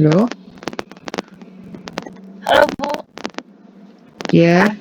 Halo? Halo Bu, Ya.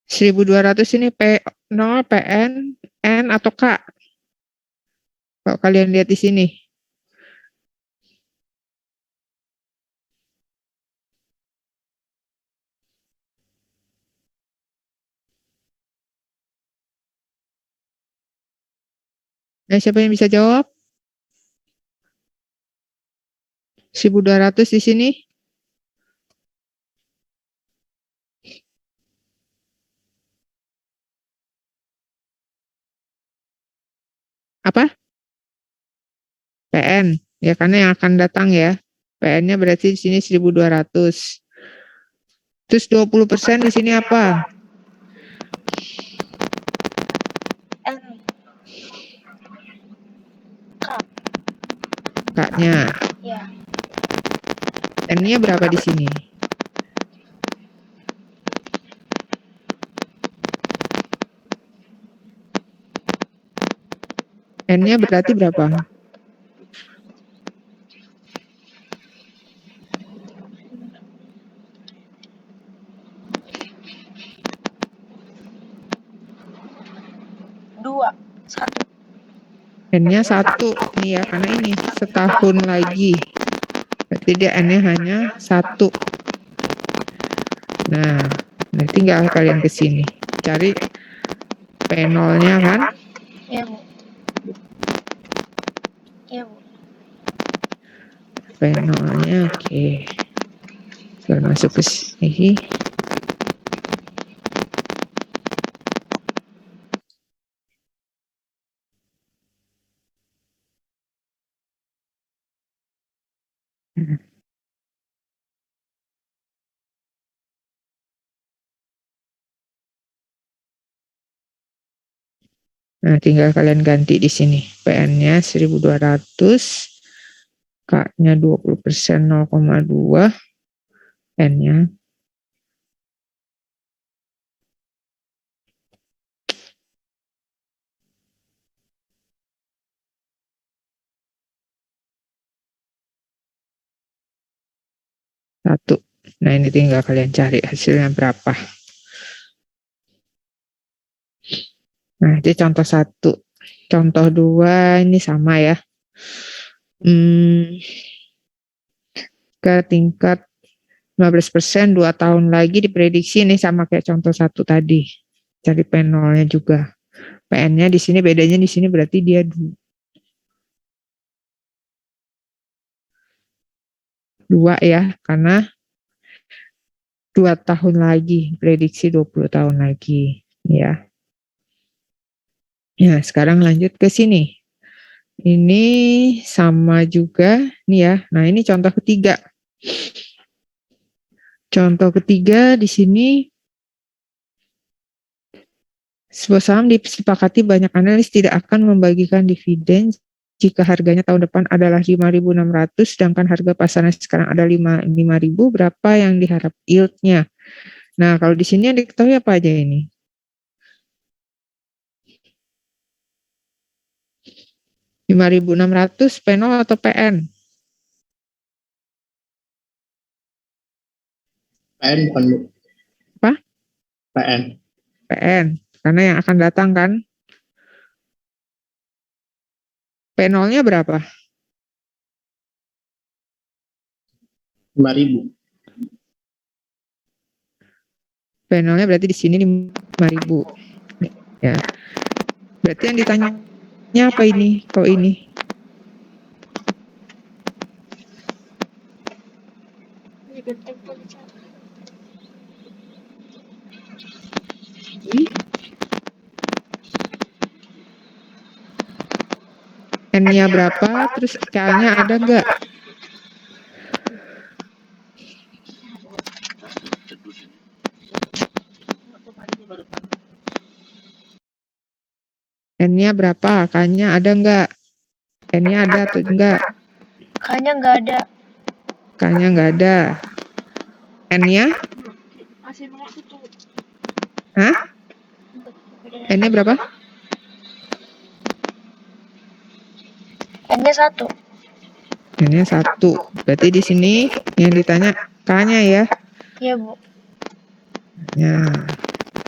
1200 ini P0, PN, N atau K? Kalau kalian lihat di sini. Siapa yang bisa jawab? 1200 di sini. Apa? PN. Ya, karena yang akan datang ya. PN-nya berarti di sini 1200. Terus 20% di sini apa? N, K, K-nya. ya, N-nya berapa di sini? N-nya berarti berapa? dua, satu. N-nya 1. Nih ya, karena ini setahun lagi. Berarti dia N-nya hanya 1. Nah, tinggal kalian ke sini. Cari P0-nya kan? Iya Bu, iya Bu. P0-nya oke. Baru masuk ke sini. Nah, tinggal kalian ganti di sini. PN-nya 1200, K-nya 20%, 0,2, N-nya 1. Nah, ini tinggal kalian cari hasilnya berapa. Nah, itu contoh 1. Contoh 2 ini sama ya. Ke tingkat 15%, 2 tahun lagi diprediksi ini sama kayak contoh 1 tadi. Cari P0-nya juga. PN-nya di sini bedanya di sini berarti dia 2 ya, karena 2 tahun lagi, prediksi 20 tahun lagi ya. Ya, sekarang lanjut ke sini. Ini sama juga nih ya. Nah, ini contoh ketiga. Contoh ketiga di sini sebuah saham disepakati banyak analis tidak akan membagikan dividen jika harganya tahun depan adalah 5.600 sedangkan harga pasaran sekarang ada 5.000, berapa yang diharap yield-nya? Nah, kalau di sini yang diketahui apa aja ini? 5.600 P0 atau PN? PN bukan Bu. Apa? PN. PN, karena yang akan datang kan. P0-nya berapa? 5.000. P0-nya berarti di sini 5.000. Ya. Berarti yang ditanya apa ini? Kalau ini? N-nya berapa? Terus K-nya ada enggak? N-nya berapa? K-nya ada enggak? N-nya ada atau enggak? K-nya nggak ada. K-nya enggak ada. N-nya? Hah? N-nya berapa? N-nya 1. Ini 1. Berarti di sini yang ditanya K-nya ya. Iya, Bu. Ya,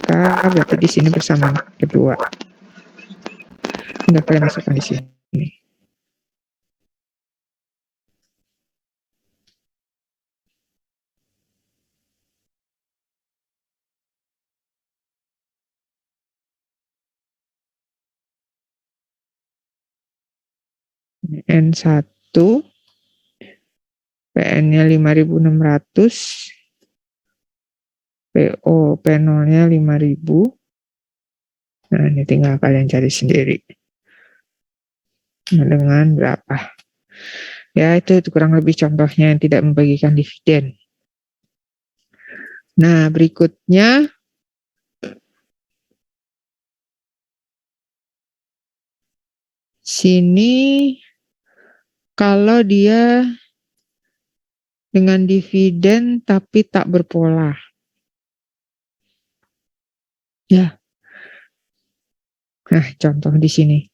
K berarti di sini persamaan kedua. Tinggal kalian masukkan di sini. N1, PN-nya 5.600, PO P0-nya 5.000. Nah, ini tinggal kalian cari sendiri. Nah, dengan berapa? Ya, itu kurang lebih contohnya yang tidak membagikan dividen. Nah, berikutnya sini kalau dia dengan dividen tapi tak berpola. Ya. Nah, contoh di sini.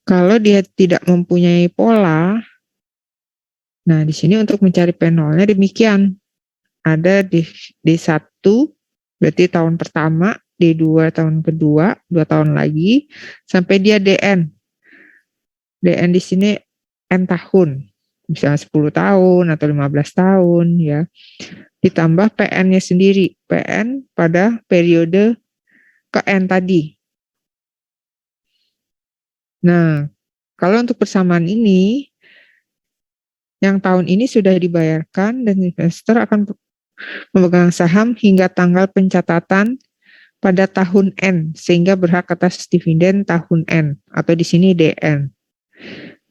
Kalau dia tidak mempunyai pola, nah di sini untuk mencari P0-nya demikian. Ada D1 berarti tahun pertama, D2 tahun kedua, 2 tahun lagi, sampai dia DN. DN di sini N tahun, misalnya 10 tahun atau 15 tahun ya. Ditambah PN-nya sendiri, PN pada periode ke N tadi. Nah, kalau untuk persamaan ini, yang tahun ini sudah dibayarkan dan investor akan memegang saham hingga tanggal pencatatan pada tahun N, sehingga berhak atas dividen tahun N, atau di sini DN.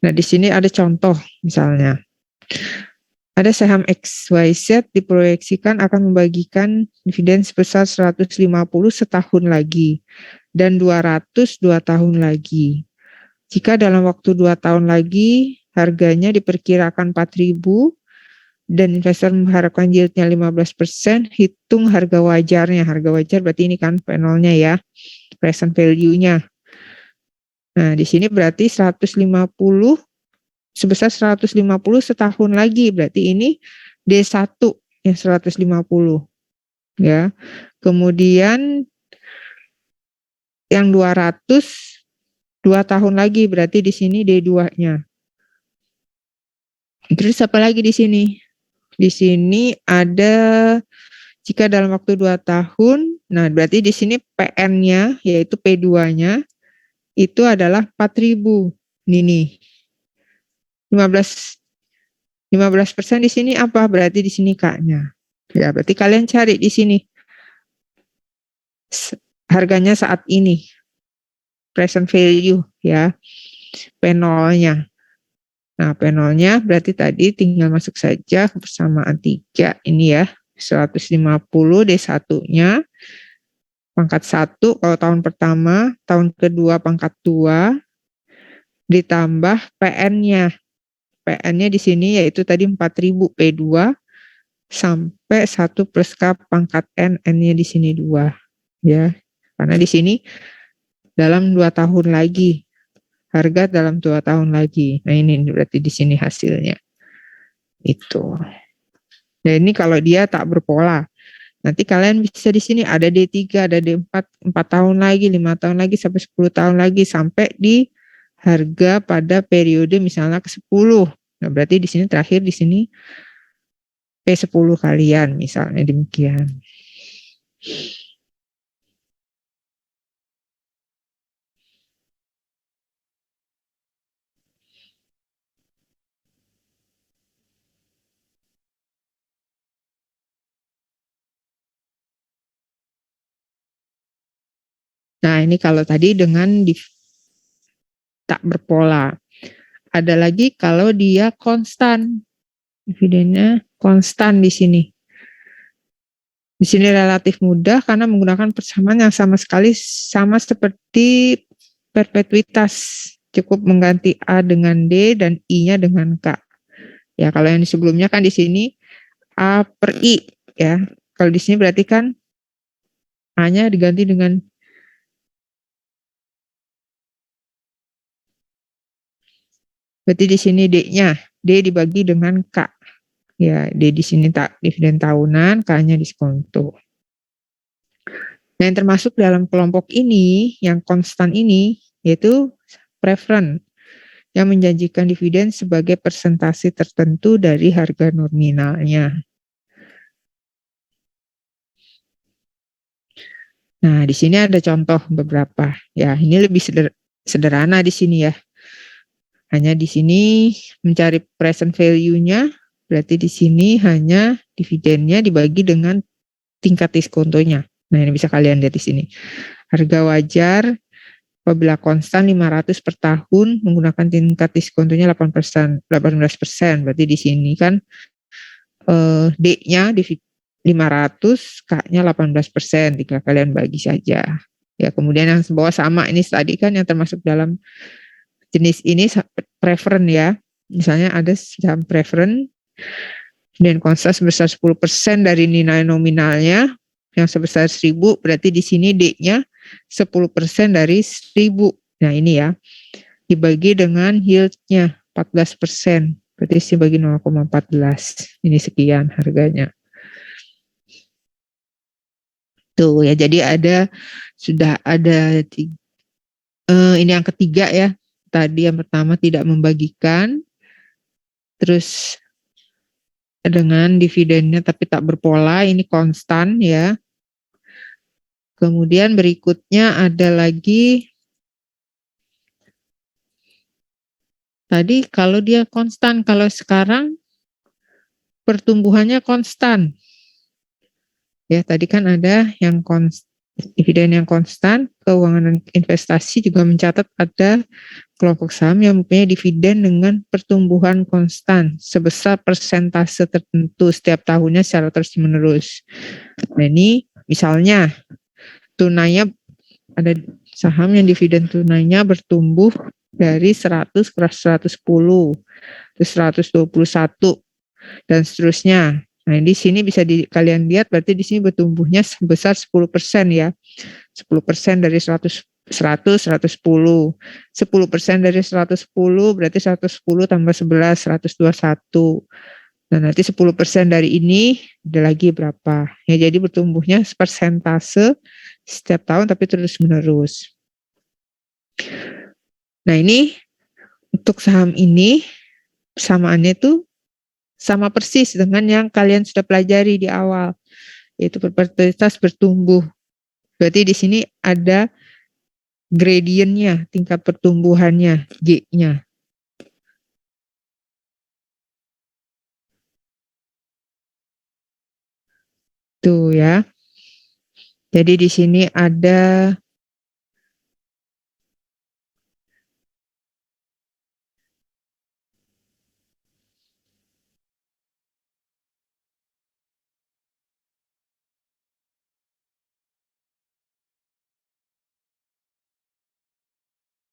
Nah, di sini ada contoh misalnya. Ada saham XYZ diproyeksikan akan membagikan dividen sebesar 150 setahun lagi dan 200 2 tahun lagi. Jika dalam waktu 2 tahun lagi harganya diperkirakan 4.000 dan investor mengharapkan yieldnya 15%, hitung harga wajarnya. Harga wajar berarti ini kan P0-nya ya, present value-nya. Nah, di sini berarti 150 sebesar 150 setahun lagi, berarti ini D1 yang 150 ya. Kemudian yang 200 2 tahun lagi, berarti di sini D2-nya. Terus apa lagi di sini? Di sini ada jika dalam waktu 2 tahun, nah berarti di sini PN-nya yaitu P2-nya itu adalah 4.000. Ini 15% di sini apa? Berarti di sini K-nya. Ya, berarti kalian cari di sini harganya saat ini. Present value ya. P0-nya. Nah, P0-nya berarti tadi tinggal masuk saja ke persamaan 3 ini ya. 150 D1-nya pangkat 1 kalau tahun pertama, tahun kedua pangkat 2 ditambah PN-nya. PN-nya di sini yaitu tadi 4.000 P2 sampai 1 plus K pangkat N, N-nya di sini 2 ya. Karena di sini dalam 2 tahun lagi. Harga dalam 2 tahun lagi. Nah, ini berarti di sini hasilnya. Itu. Nah, ini kalau dia tak berpola. Nanti kalian bisa di sini ada D3, ada D4, 4 tahun lagi, 5 tahun lagi, sampai 10 tahun lagi, sampai di harga pada periode misalnya ke-10. Nah, berarti di sini terakhir di sini P10 kalian, misalnya demikian. Nah, ini kalau tadi dengan tak berpola. Ada lagi kalau dia konstan. Dividennya konstan di sini. Di sini relatif mudah karena menggunakan persamaan yang sama sekali sama seperti perpetuitas. Cukup mengganti A dengan D dan I-nya dengan K. Ya, kalau yang sebelumnya kan di sini A per I ya. Kalau di sini berarti kan A-nya diganti dengan berarti di sini D-nya, D dibagi dengan K. Ya, D di sini tak dividen tahunan, K-nya diskonto. Nah, yang termasuk dalam kelompok ini, yang konstan ini, yaitu preference, yang menjanjikan dividen sebagai persentase tertentu dari harga nominalnya. Nah, di sini ada contoh beberapa. Ya, ini lebih sederhana di sini ya. Hanya di sini mencari present value-nya, berarti di sini hanya dividennya dibagi dengan tingkat diskontonya. Nah, ini bisa kalian lihat di sini. Harga wajar apabila konstan 500 per tahun menggunakan tingkat diskontonya 18%. Berarti di sini kan D-nya di 500, K-nya 18%. Tinggal kalian bagi saja. Ya, kemudian yang bawah sama ini tadi kan yang termasuk dalam jenis ini preference ya. Misalnya ada saham preference dan konstan sebesar 10% dari nilai nominalnya yang sebesar 1.000, berarti di sini D-nya 10% dari 1.000. Nah, ini ya. Dibagi dengan yield-nya 14%. Berarti dibagi 0,14. Ini sekian harganya. Tuh ya, jadi sudah ada ini yang ketiga ya. Tadi yang pertama tidak membagikan, terus dengan dividennya tapi tak berpola, ini konstan ya. Kemudian berikutnya ada lagi, tadi kalau dia konstan, kalau sekarang pertumbuhannya konstan. Ya, tadi kan ada yang dividen yang konstan, keuangan dan investasi juga mencatat ada kelompok saham yang mempunyai dividen dengan pertumbuhan konstan sebesar persentase tertentu setiap tahunnya secara terus-menerus. Nah, ini misalnya tunainya ada saham yang dividen tunainya bertumbuh dari 100 ke 110, terus 121 dan seterusnya. Nah, di sini bisa kalian lihat berarti di sini bertumbuhnya sebesar 10% ya. 10% dari 100, 110. 10% dari 110 berarti 110 tambah 11, 121. Nah, nanti 10% dari ini ada lagi berapa. Ya, jadi bertumbuhnya persentase setiap tahun tapi terus menerus. Nah, ini untuk saham ini persamaannya itu sama persis dengan yang kalian sudah pelajari di awal, yaitu proporsionalitas bertumbuh. Berarti di sini ada gradientnya, tingkat pertumbuhannya, G-nya. Tuh ya. Jadi di sini ada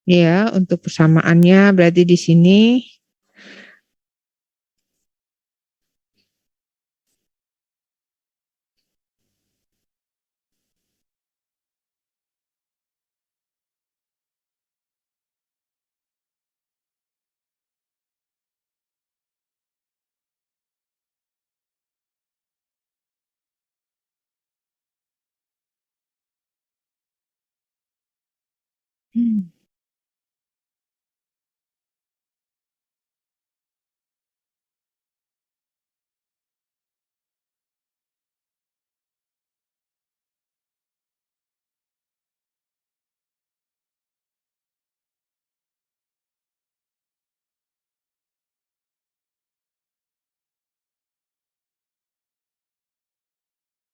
ya untuk persamaannya berarti di sini